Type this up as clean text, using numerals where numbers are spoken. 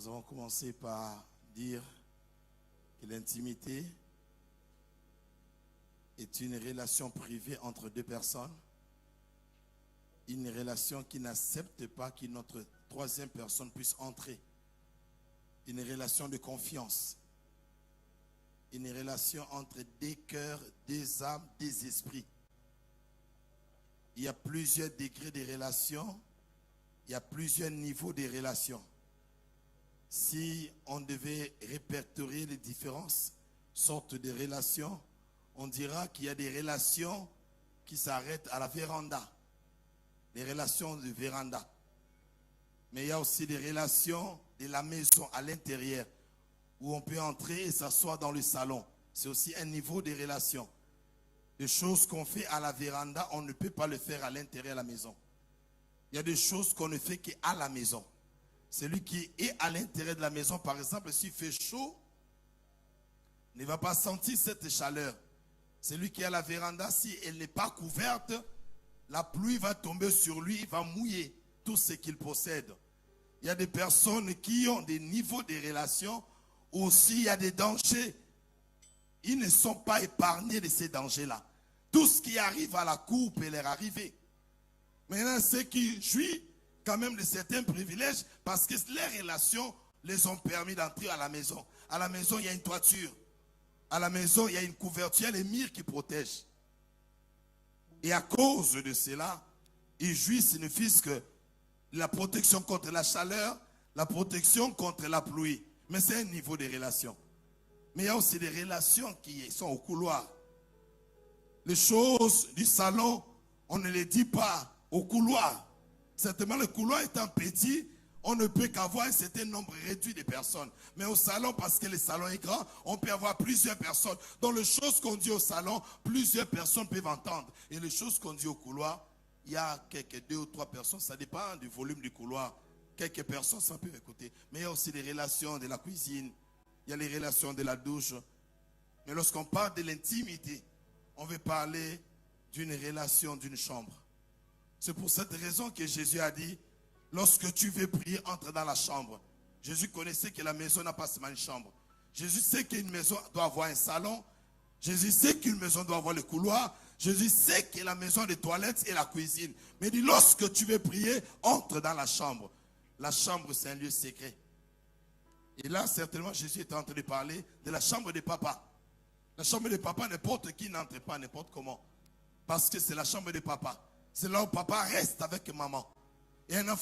Nous avons commencé par dire que l'intimité est une relation privée entre deux personnes, une relation qui n'accepte pas qu'une autre troisième personne puisse entrer, une relation de confiance, une relation entre des cœurs, des âmes, des esprits. Il y a plusieurs degrés de relations, il y a plusieurs niveaux de relations. Si on devait répertorier les différentes sortes de relations, on dira qu'il y a des relations qui s'arrêtent à la véranda, les relations de véranda. Mais il y a aussi des relations de la maison à l'intérieur, où on peut entrer et s'asseoir dans le salon. C'est aussi un niveau de relation. Des choses qu'on fait à la véranda, on ne peut pas le faire à l'intérieur de la maison. Il y a des choses qu'on ne fait qu'à la maison. Celui qui est à l'intérieur de la maison, par exemple, s'il fait chaud, ne va pas sentir cette chaleur. Celui qui est à la véranda, si elle n'est pas couverte, la pluie va tomber sur lui, il va mouiller tout ce qu'il possède. Il y a des personnes qui ont des niveaux de relations, aussi il y a des dangers. Ils ne sont pas épargnés de ces dangers-là. Tout ce qui arrive à la cour peut leur arriver. Maintenant, ceux qui jouissent quand même de certains privilèges, parce que les relations les ont permis d'entrer à la maison. À la maison, il y a une toiture. À la maison, il y a une couverture, il y a les murs qui protègent. Et à cause de cela, ils jouissent ne fût-ce que la protection contre la chaleur, la protection contre la pluie. Mais c'est un niveau de relation. Mais il y a aussi des relations qui sont au couloir. Les choses du salon, on ne les dit pas au couloir. Certainement, le couloir étant petit, on ne peut qu'avoir un certain nombre réduit de personnes. Mais au salon, parce que le salon est grand, on peut avoir plusieurs personnes. Donc les choses qu'on dit au salon, plusieurs personnes peuvent entendre. Et les choses qu'on dit au couloir, il y a quelques 2 ou 3 personnes, ça dépend du volume du couloir. Quelques personnes, ça peut écouter. Mais il y a aussi des relations de la cuisine, il y a les relations de la douche. Mais lorsqu'on parle de l'intimité, on veut parler d'une relation d'une chambre. C'est pour cette raison que Jésus a dit, lorsque tu veux prier, entre dans la chambre. Jésus connaissait que la maison n'a pas seulement une chambre. Jésus sait qu'une maison doit avoir un salon. Jésus sait qu'une maison doit avoir le couloir. Jésus sait que la maison a des toilettes et la cuisine. Mais il dit, lorsque tu veux prier, entre dans la chambre. La chambre, c'est un lieu secret. Et là, certainement, Jésus est en train de parler de la chambre de papa. La chambre de papa, n'importe qui n'entre pas, n'importe comment. Parce que c'est la chambre de papa. C'est là où papa reste avec maman. Et un enfant